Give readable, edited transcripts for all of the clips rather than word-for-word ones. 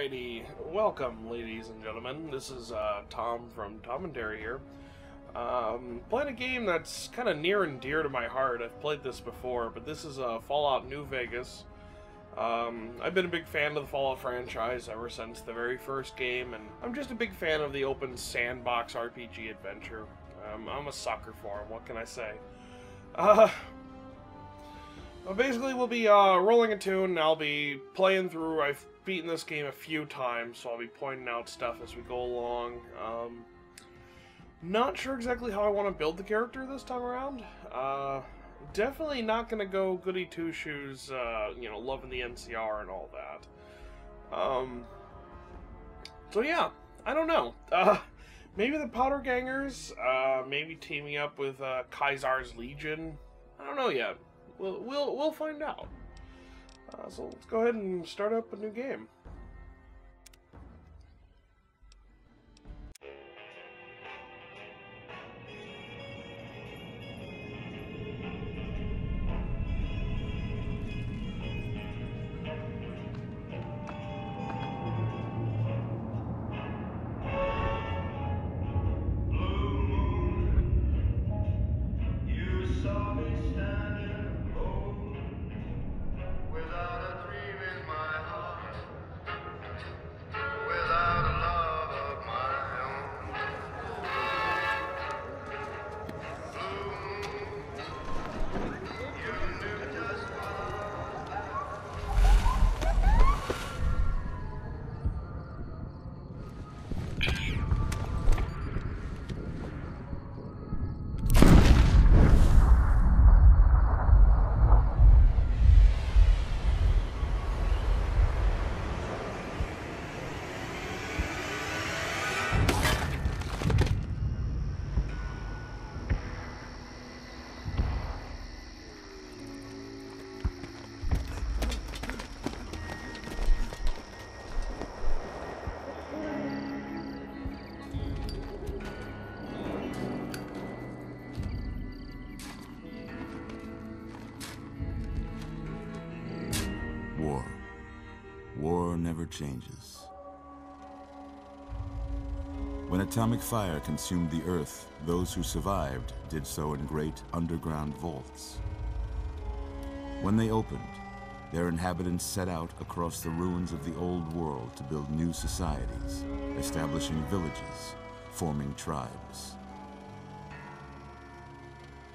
Alrighty, welcome ladies and gentlemen. This is Tom from Tom and Terry here. Playing a game that's kind of near and dear to my heart. I've played this before, but this is Fallout New Vegas. I've been a big fan of the Fallout franchise ever since the very first game, and I'm just a big fan of the open sandbox RPG adventure. I'm a sucker for them, what can I say? Well, basically, we'll be rolling a tune, and I'll be playing through. I've beaten this game a few times, so I'll be pointing out stuff as we go along. Not sure exactly how I want to build the character this time around. Definitely not going to go goody two-shoes, you know, loving the NCR and all that. So yeah, I don't know. Maybe the Powder Gangers, maybe teaming up with Caesar's Legion. I don't know yet. We'll find out. So let's go ahead and start up a new game. War never changes. When atomic fire consumed the Earth, those who survived did so in great underground vaults. When they opened, their inhabitants set out across the ruins of the old world to build new societies, establishing villages, forming tribes.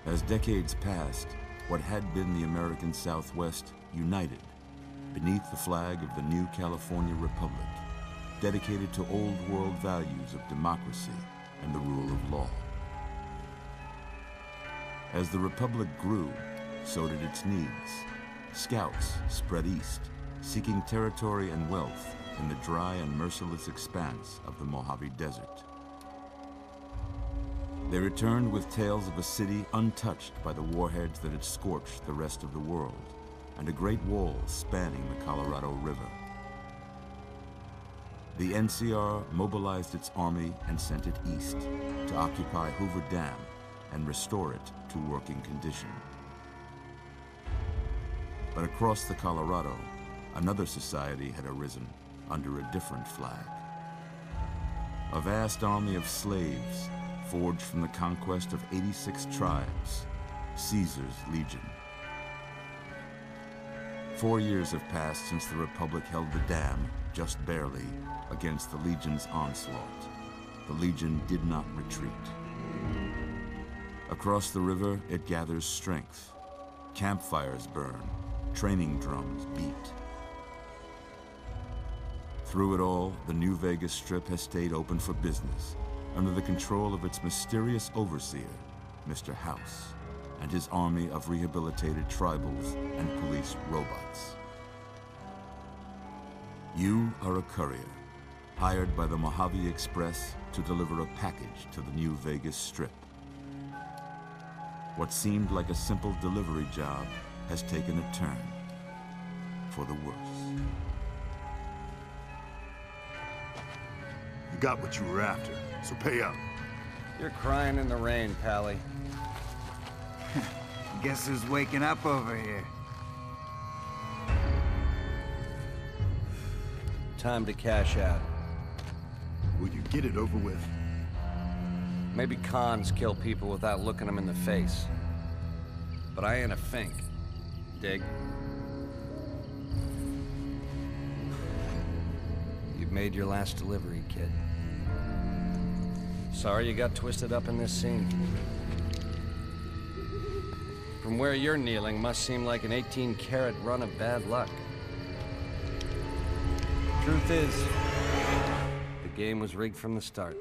As decades passed, what had been the American Southwest united beneath the flag of the new California Republic, dedicated to old world values of democracy and the rule of law. As the Republic grew, so did its needs. Scouts spread east, seeking territory and wealth in the dry and merciless expanse of the Mojave Desert. They returned with tales of a city untouched by the warheads that had scorched the rest of the world, and a great wall spanning the Colorado River. The NCR mobilized its army and sent it east to occupy Hoover Dam and restore it to working condition. But across the Colorado, another society had arisen under a different flag. A vast army of slaves forged from the conquest of 86 tribes, Caesar's Legion. 4 years have passed since the Republic held the dam, just barely, against the Legion's onslaught. The Legion did not retreat. Across the river, it gathers strength. Campfires burn, training drums beat. Through it all, the New Vegas Strip has stayed open for business, under the control of its mysterious overseer, Mr. House, and his army of rehabilitated tribals and police robots. You are a courier, hired by the Mojave Express to deliver a package to the New Vegas Strip. What seemed like a simple delivery job has taken a turn for the worse. You got what you were after, so pay up. You're crying in the rain, Pally. Guess who's waking up over here? time to cash out. Will you get it over with? Maybe cons kill people without looking them in the face. But I ain't a fink. Dig? You've made your last delivery, kid. Sorry you got twisted up in this scene. From where you're kneeling must seem like an 18-carat run of bad luck. Truth is, the game was rigged from the start.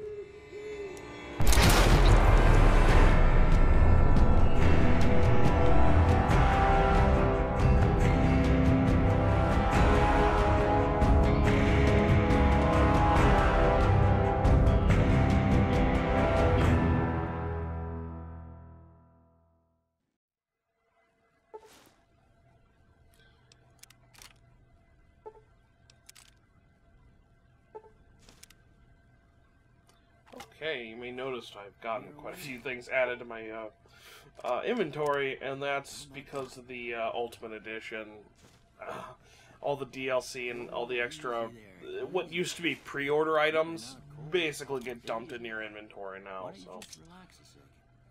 Okay, you may notice I've gotten quite a few things added to my inventory, and that's because of the Ultimate Edition. All the DLC and all the extra, what used to be pre-order items, basically get dumped in your inventory now, so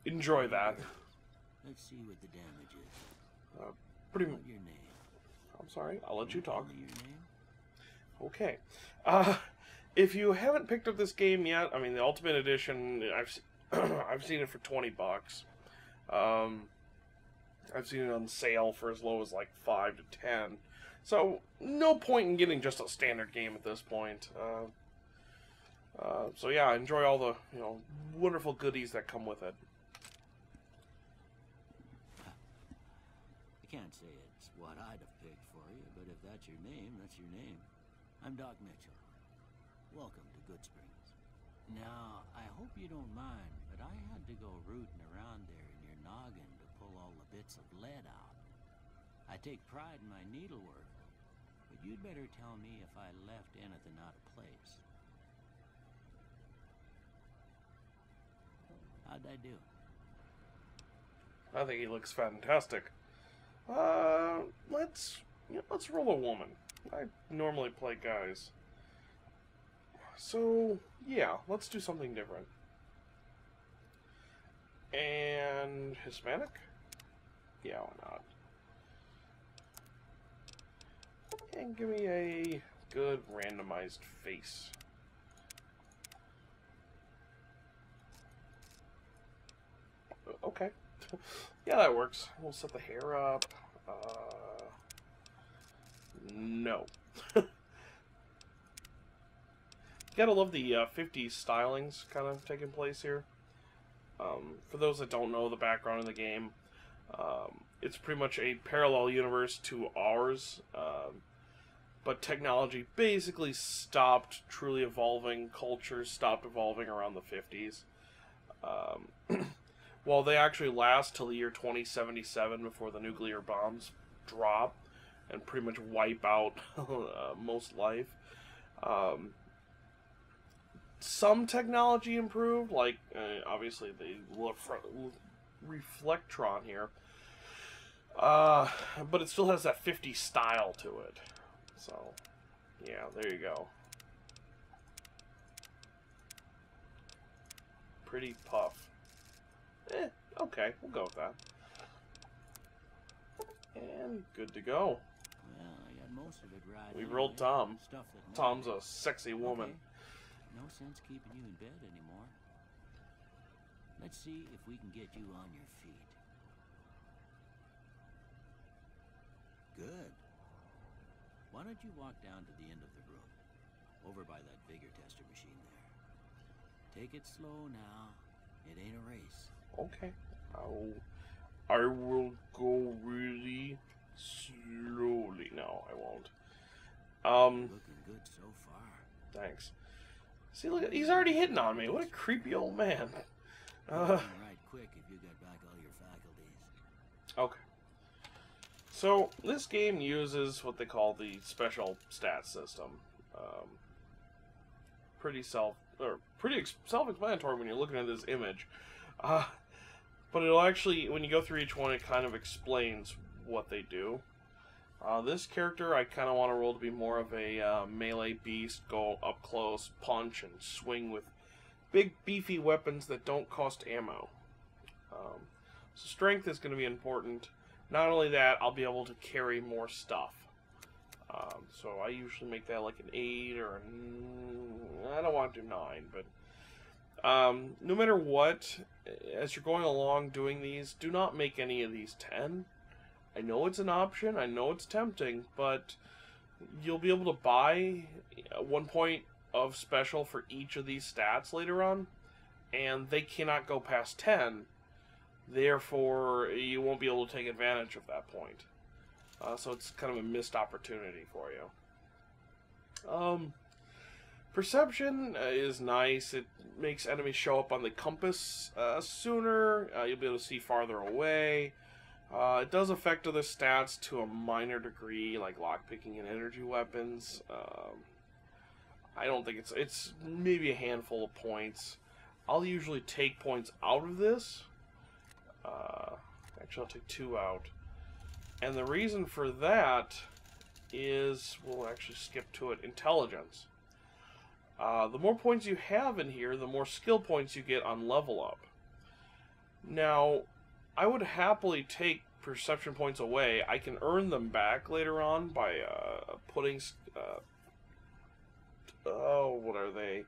enjoy that. Let's see what the damage is. Pretty. What your name? I'm sorry, I'll let you talk. Your name? Okay. If you haven't picked up this game yet, I mean, the Ultimate Edition, I've seen it for $20. I've seen it on sale for as low as like $5 to $10. So no point in getting just a standard game at this point. So yeah, enjoy all the wonderful goodies that come with it. I can't say it's what I'd have picked for you, but if that's your name, that's your name. I'm Doc Mitchell. Welcome to Goodsprings. Now, I hope you don't mind, but I had to go rooting around there in your noggin to pull all the bits of lead out. I take pride in my needlework, but you'd better tell me if I left anything out of place. How'd I do? I think he looks fantastic. Let's roll a woman. I normally play guys. So, yeah, let's do something different. And Hispanic? Yeah, why not? And give me a good randomized face. Okay. Yeah, that works. We'll set the hair up. No. Gotta love the 50s stylings kind of taking place here. For those that don't know the background of the game, it's pretty much a parallel universe to ours, but technology basically stopped truly evolving, cultures stopped evolving around the 50s. While they actually last till the year 2077 before the nuclear bombs drop and pretty much wipe out most life. Some technology improved, like obviously the Reflectron here, but it still has that 50s style to it. So, yeah, there you go. Pretty puff. Okay, we'll go with that. And good to go. Well, I got most of it right. We rolled Tom. Stuff that Tom's a sexy woman. Okay. No sense keeping you in bed anymore. Let's see if we can get you on your feet. Good. Why don't you walk down to the end of the room, over by that vigor tester machine there. Take it slow now. It ain't a race. Okay. I will go really slowly. No, I won't. Looking good so far. Thanks. See, look, he's already hitting on me. What a creepy old man. Right quick if you got back all your faculties. Okay. So, this game uses what they call the special stat system. Pretty self-explanatory when you're looking at this image. But it'll actually, when you go through each one, it kind of explains what they do. This character I kind of want to roll to be more of a melee beast, go up close, punch, and swing with big beefy weapons that don't cost ammo. So strength is going to be important. Not only that, I'll be able to carry more stuff. So I usually make that like an 8 or I don't want to do 9, but no matter what, as you're going along doing these, do not make any of these 10. I know it's an option, I know it's tempting, but you'll be able to buy 1 point of special for each of these stats later on, and they cannot go past 10, therefore you won't be able to take advantage of that point. So it's kind of a missed opportunity for you. Perception is nice. It makes enemies show up on the compass sooner. You'll be able to see farther away. It does affect other stats to a minor degree, like lockpicking and energy weapons. I don't think it's maybe a handful of points. I'll usually take points out of this. Actually, I'll take 2 out. And the reason for that is, we'll actually skip to it, intelligence. The more points you have in here, the more skill points you get on level up. Now, I would happily take perception points away. I can earn them back later on by putting... what are they?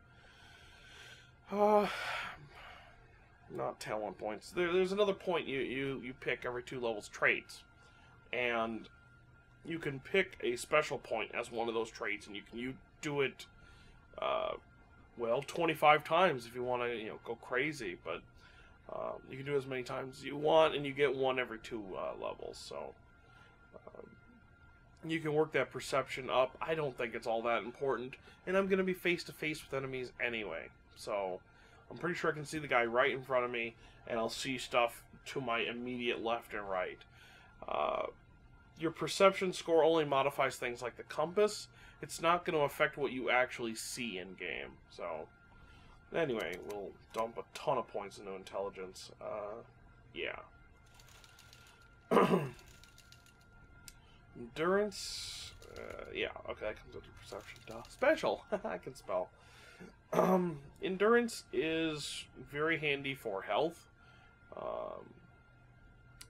Not talent points. There's another point you pick every 2 levels, traits. And you can pick a special point as one of those traits, and you do it, well, 25 times if you want to, go crazy. But you can do it as many times as you want, and you get 1 every 2 levels. So you can work that perception up. I don't think it's all that important, and I'm going to be face to face with enemies anyway. So I'm pretty sure I can see the guy right in front of me, and I'll see stuff to my immediate left and right. Your perception score only modifies things like the compass. It's not going to affect what you actually see in game. So, anyway, we'll dump a ton of points into intelligence. Yeah. Endurance. Yeah, okay, that comes under perception. Duh. Special. I can spell. Endurance is very handy for health.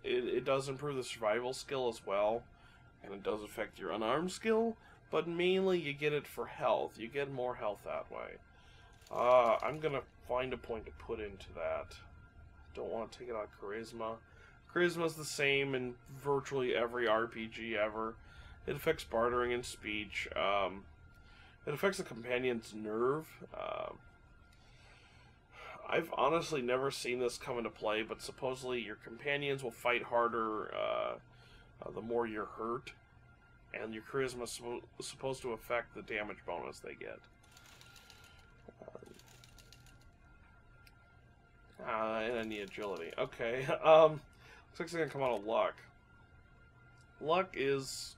It does improve the survival skill as well, and it does affect your unarmed skill, but mainly you get it for health. You get more health that way. I'm going to find a point to put into that. Don't want to take it out of Charisma. Charisma's the same in virtually every RPG ever. It affects bartering and speech. It affects the companion's nerve. I've honestly never seen this come into play, but supposedly your companions will fight harder the more you're hurt, and your charisma is supposed to affect the damage bonus they get. And I need agility. Okay, looks like it's going to come out of luck. Luck is...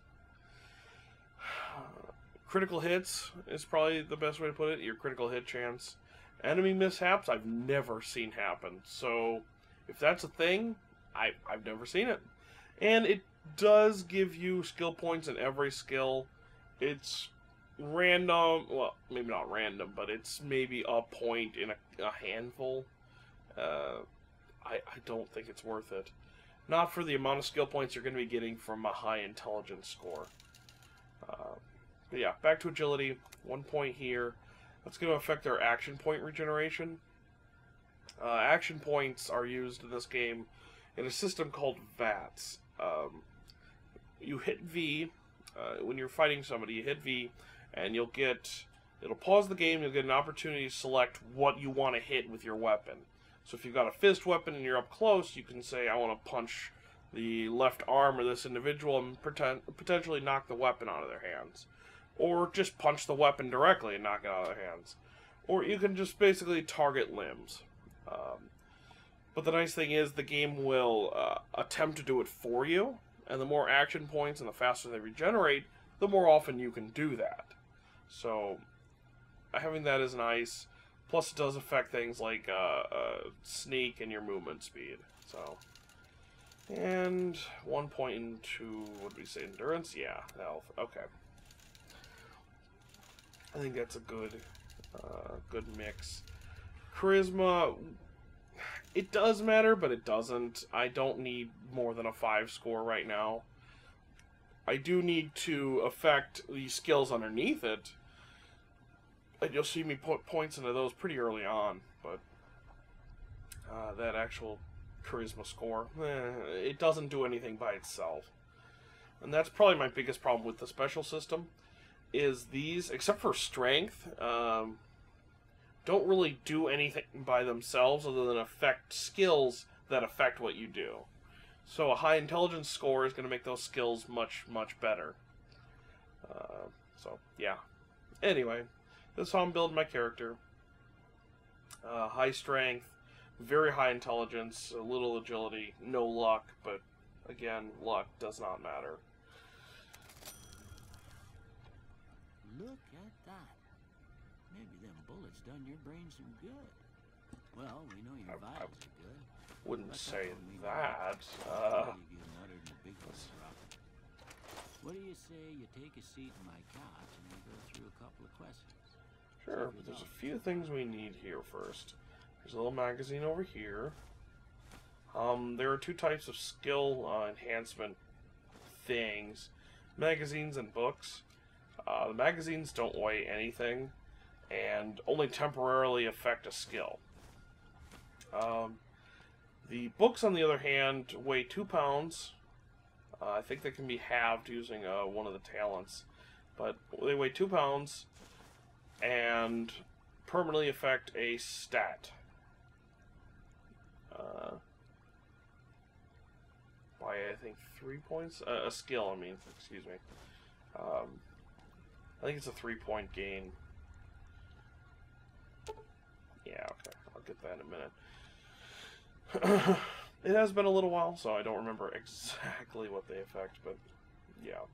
critical hits is probably the best way to put it, your critical hit chance. Enemy mishaps, I've never seen happen. So, if that's a thing, I've never seen it. And it does give you skill points in every skill. It's random, well, maybe not random, but it's maybe a point in a handful. I don't think it's worth it. Not for the amount of skill points you're going to be getting from a high intelligence score. But yeah, back to agility. 1 point here. That's going to affect our action point regeneration. Action points are used in this game in a system called VATS. You hit V when you're fighting somebody. You hit V, and it'll pause the game. You'll get an opportunity to select what you want to hit with your weapon. So if you've got a fist weapon and you're up close, you can say, I want to punch the left arm of this individual and potentially knock the weapon out of their hands. Or just punch the weapon directly and knock it out of their hands. Or you can just basically target limbs. But the nice thing is the game will attempt to do it for you. And the more action points and the faster they regenerate, the more often you can do that. So having that is nice. Plus it does affect things like sneak and your movement speed. So And 1 point into, what did we say, endurance? Yeah, health. Okay. I think that's a good mix. Charisma, it does matter, but it doesn't. I don't need more than a 5 score right now. I do need to affect the skills underneath it. And you'll see me put points into those pretty early on, but that actual charisma score, it doesn't do anything by itself. And that's probably my biggest problem with the special system, is these, except for strength, don't really do anything by themselves other than affect skills that affect what you do. So a high intelligence score is going to make those skills much, much better. So, yeah. Anyway, this is how I'm building my character. High strength, very high intelligence, a little agility, no luck, but again, luck does not matter. Look at that. Maybe them bullets done your brain some good. Well, we know your vibes are good. Wouldn't say What that. do you say you take a seat in my couch and we go through a couple of questions? Sure, but there's a few things we need here first. There's a little magazine over here. There are 2 types of skill enhancement things. Magazines and books. The magazines don't weigh anything and only temporarily affect a skill. The books, on the other hand, weigh 2 pounds. I think they can be halved using one of the talents. But they weigh 2 pounds and permanently affect a stat. By, I think, 3 points? A skill, I mean, excuse me. I think it's a 3-point gain. Yeah, okay. I'll get that in a minute. It has been a little while, so I don't remember exactly what they affect, but yeah.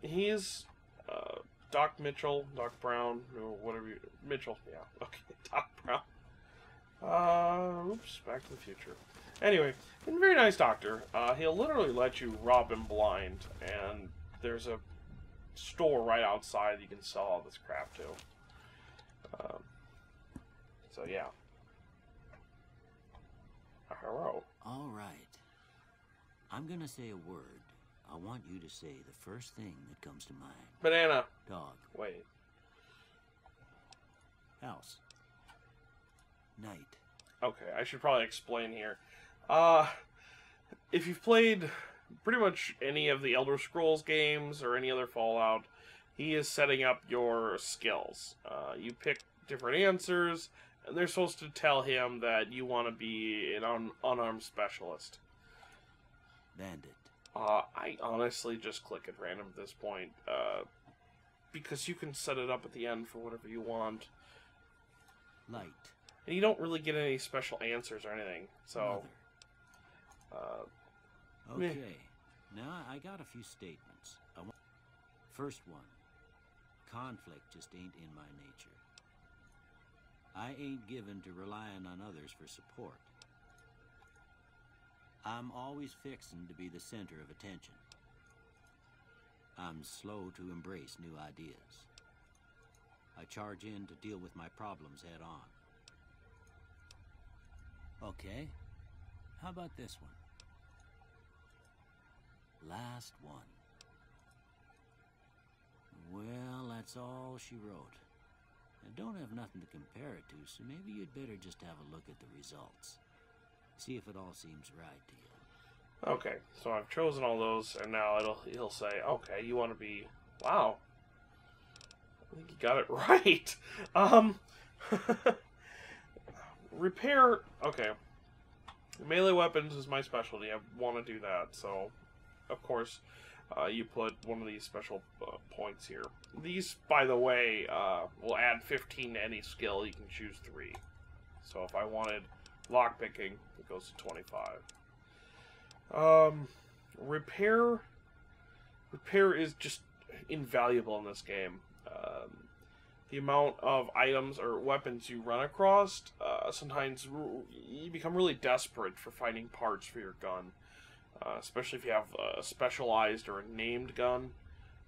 He's Doc Mitchell, Doc Brown, or whatever you... Mitchell, yeah. Okay, Doc Brown. Oops, Back to the Future. Anyway, he's a very nice doctor. He'll literally let you rob him blind, and there's a store right outside you can sell all this crap to. So, yeah. Hello. All right. I'm gonna say a word. I want you to say the first thing that comes to mind. Banana. Dog. Wait. House. Night. Okay, I should probably explain here. If you've played pretty much any of the Elder Scrolls games or any other Fallout, he is setting up your skills. You pick different answers, and they're supposed to tell him that you want to be an unarmed specialist. Bandit. I honestly just click at random at this point, because you can set it up at the end for whatever you want. Light. And you don't really get any special answers or anything, so... Okay. meh. Now, I got a few statements. First one. Conflict just ain't in my nature. I ain't given to relying on others for support. I'm always fixin' to be the center of attention. I'm slow to embrace new ideas. I charge in to deal with my problems head on. Okay, how about this one? Last one. Well, that's all she wrote. I don't have nothing to compare it to, so maybe you'd better just have a look at the results. See if it all seems right to you. Okay, so I've chosen all those, and now he'll say, okay, you want to be... Wow. I think you got it right. Repair... Okay. Melee weapons is my specialty. I want to do that, so... Of course, you put one of these special points here. These, by the way, will add 15 to any skill. You can choose 3. So if I wanted lockpicking, it goes to 25. Repair is just invaluable in this game. the amount of items or weapons you run across, sometimes you become really desperate for finding parts for your gun. Especially if you have a specialized or a named gun,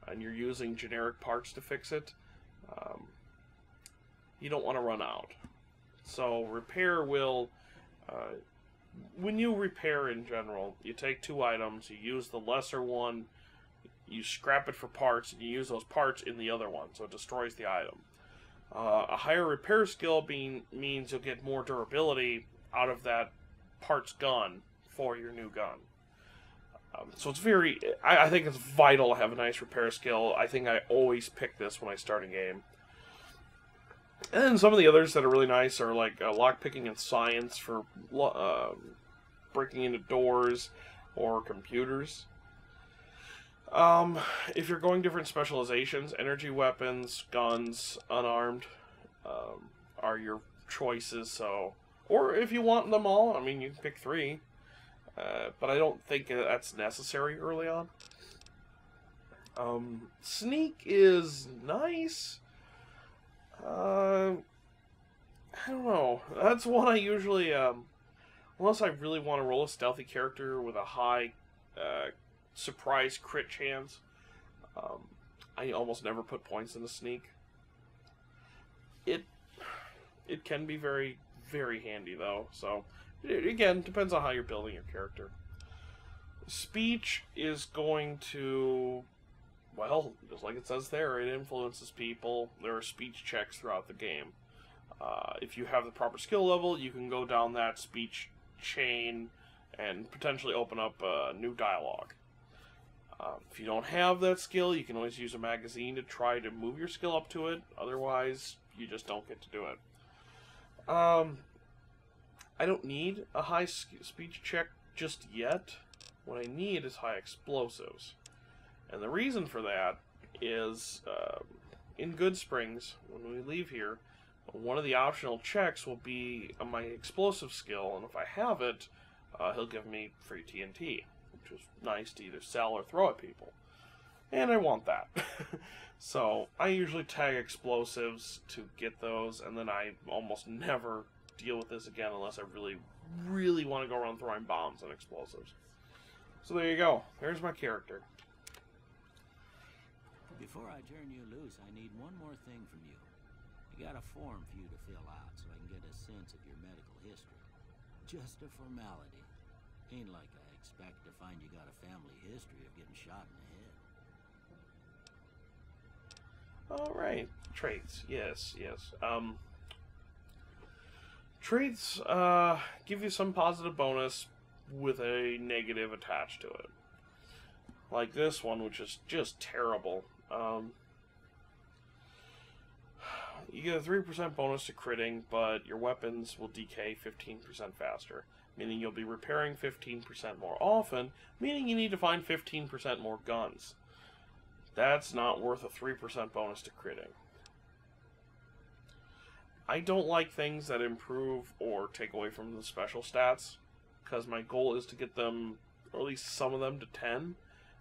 and you're using generic parts to fix it. You don't want to run out. So repair will... when you repair in general, you take 2 items, you use the lesser one, you scrap it for parts, and you use those parts in the other one, so it destroys the item. A higher repair skill means you'll get more durability out of that part's gun for your new gun. So it's very... I think it's vital to have a nice repair skill. I think I always pick this when I start a game. And then some of the others that are really nice are like lockpicking and science for breaking into doors or computers. If you're going different specializations, energy weapons, guns, unarmed are your choices. So, or if you want them all, I mean, you can pick 3. But I don't think that's necessary early on. Sneak is nice. I don't know. That's one I usually, unless I really want to roll a stealthy character with a high surprise crit chance, I almost never put points into sneak. It can be very, very handy though, so it, again, depends on how you're building your character. Speech is going to... Well, just like it says there, it influences people. There are speech checks throughout the game. If you have the proper skill level, you can go down that speech chain and potentially open up a new dialogue. If you don't have that skill, you can always use a magazine to try to move your skill up to it. Otherwise, you just don't get to do it. I don't need a high speech check just yet. What I need is high explosives. And the reason for that is, in Goodsprings, when we leave here, one of the optional checks will be my explosive skill, and if I have it, he'll give me free TNT, which is nice to either sell or throw at people. And I want that. So, I usually tag explosives to get those, and then I almost never deal with this again unless I really, really want to go around throwing bombs and explosives. So there you go. There's my character. Before I turn you loose, I need one more thing from you. I got a form for you to fill out so I can get a sense of your medical history. Just a formality. Ain't like I expect to find you got a family history of getting shot in the head. Alright. Traits. Yes, yes. Traits give you some positive bonus with a negative attached to it. Like this one, which is just terrible. You get a 3% bonus to critting, but your weapons will decay 15% faster, meaning you'll be repairing 15% more often, meaning you need to find 15% more guns. That's not worth a 3% bonus to critting. I don't like things that improve or take away from the special stats, because my goal is to get them, or at least some of them, to 10.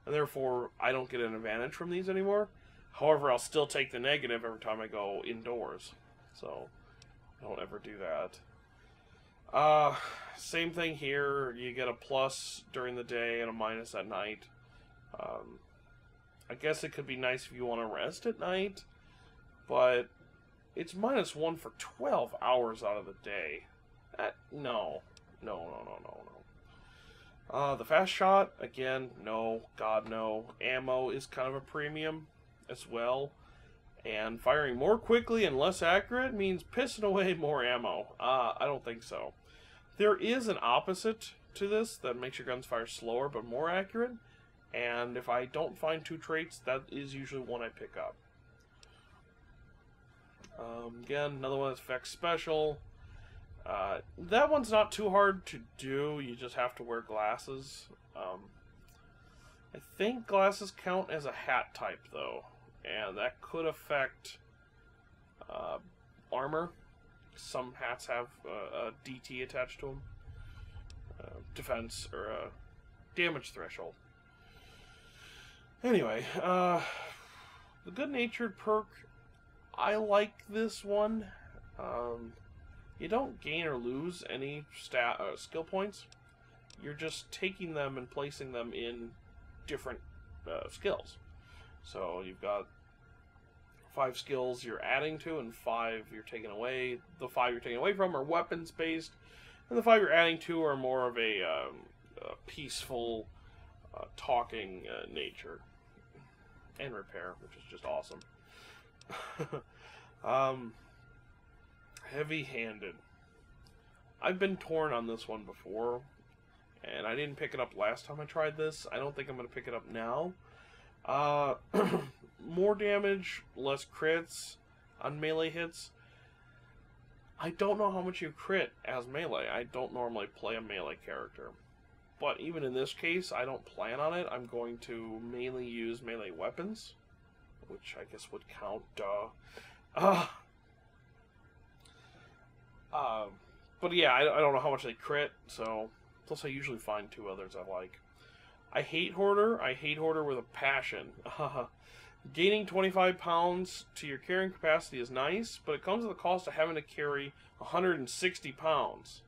And therefore, I don't get an advantage from these anymore. However, I'll still take the negative every time I go indoors. So, don't ever do that. Same thing here. You get a plus during the day and a minus at night. I guess it could be nice if you want to rest at night. But it's -1 for 12 hours out of the day. No. The fast shot, again, no, God no. Ammo is kind of a premium as well. And firing more quickly and less accurate means pissing away more ammo. I don't think so. There is an opposite to this that makes your guns fire slower but more accurate. And if I don't find 2 traits, that is usually one I pick up. Again, another one that's Vex Special. That one's not too hard to do, you just have to wear glasses. I think glasses count as a hat type, though, and that could affect armor. Some hats have a DT attached to them. Defense, or a damage threshold. Anyway, the Good-Natured perk, I like this one. You don't gain or lose any skill points. You're just taking them and placing them in different skills. So you've got 5 skills you're adding to, and 5 you're taking away. The 5 you're taking away from are weapons based, and the 5 you're adding to are more of a peaceful, talking nature and repair, which is just awesome. Heavy-handed. I've been torn on this one before, and I didn't pick it up last time I tried this. I don't think I'm going to pick it up now. More damage, less crits on melee hits. I don't know how much you crit as melee. I don't normally play a melee character. But even in this case, I don't plan on it. I'm going to mainly use melee weapons, which I guess would count, but yeah, I don't know how much they crit, so plus I usually find 2 others I like. I hate Hoarder. I hate Hoarder with a passion. Gaining 25 pounds to your carrying capacity is nice, but it comes at the cost of having to carry 160 pounds.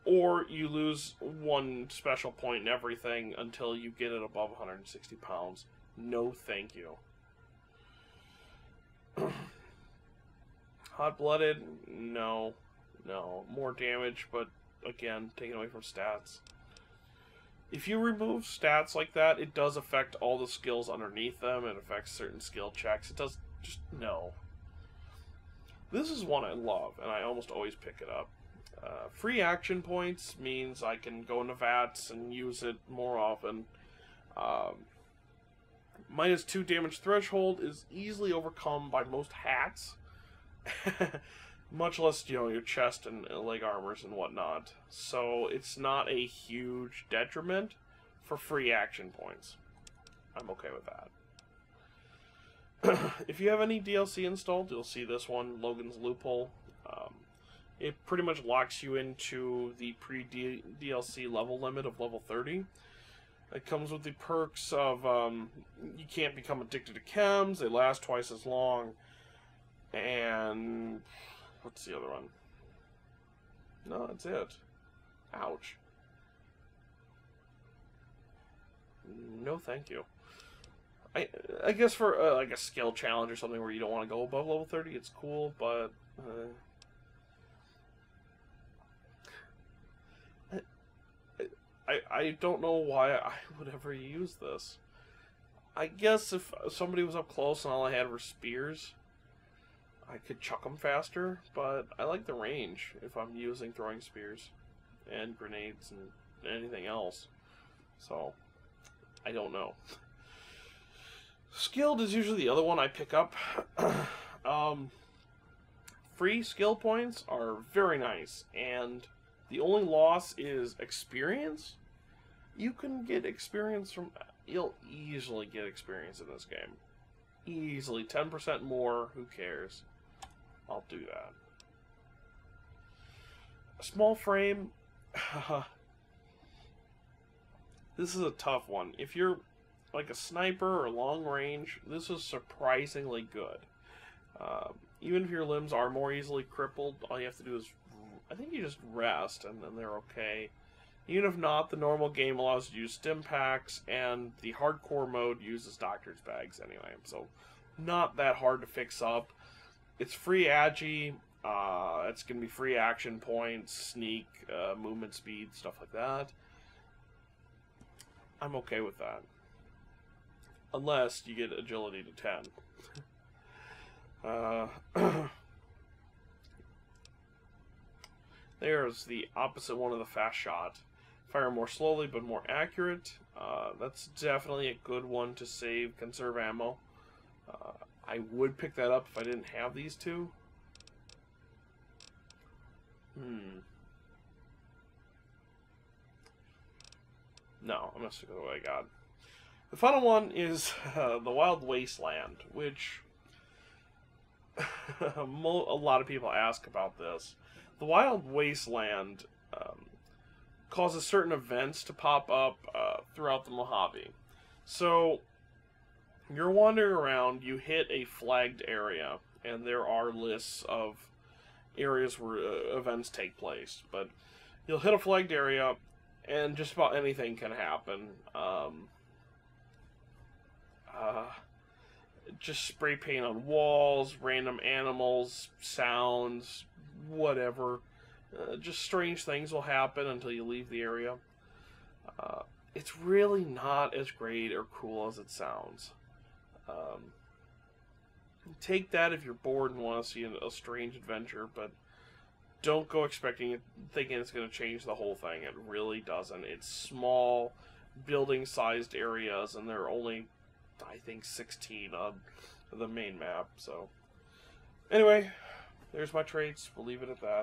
Or you lose 1 special point in everything until you get it above 160 pounds. No thank you. Hot-blooded? No. No. More damage, but again, taken away from stats. If you remove stats like that, it does affect all the skills underneath them. It affects certain skill checks. It does just... no. This is one I love, and I almost always pick it up. Free action points means I can go into VATS and use it more often. -2 damage threshold is easily overcome by most hats. Much less, you know, your chest and leg armors and whatnot. So it's not a huge detriment for free action points. I'm okay with that. If you have any DLC installed, you'll see this one, Logan's Loophole. It pretty much locks you into the pre-DLC level limit of level 30. It comes with the perks of you can't become addicted to chems, they last twice as long, and what's the other one? No, that's it. Ouch. No thank you. I guess for like a skill challenge or something where you don't want to go above level 30, it's cool, but I don't know why I would ever use this. I guess if somebody was up close and all I had were spears, I could chuck them faster, but I like the range if I'm using throwing spears and grenades and anything else. So, I don't know. Skilled is usually the other one I pick up. Free skill points are very nice, and the only loss is experience. You can get experience from... You'll easily get experience in this game. Easily. 10% more. Who cares? I'll do that. A small frame... This is a tough one. If you're like a sniper or long range, this is surprisingly good. Even if your limbs are more easily crippled, all you have to do is... I think you just rest, and then they're okay. Even if not, the normal game allows you to use stim packs, and the hardcore mode uses doctor's bags anyway, so not that hard to fix up. It's free agi, it's going to be free action points, sneak, movement speed, stuff like that. I'm okay with that. Unless you get agility to 10. There's the opposite one of the fast shot. Fire more slowly but more accurate. That's definitely a good one to save, conserve ammo. I would pick that up if I didn't have these two. No, I'm going to stick with what I got. The final one is the Wild Wasteland, which a lot of people ask about this. The Wild Wasteland causes certain events to pop up throughout the Mojave. So, you're wandering around, you hit a flagged area, and there are lists of areas where events take place. But you'll hit a flagged area, and just about anything can happen. Just spray paint on walls, random animals, sounds, whatever. Just strange things will happen until you leave the area. It's really not as great or cool as it sounds. Take that if you're bored and want to see a strange adventure, but don't go expecting it, thinking it's going to change the whole thing. It really doesn't. It's small, building-sized areas, and there are only, I think, 16 on the main map. So, anyway, there's my traits. We'll leave it at that.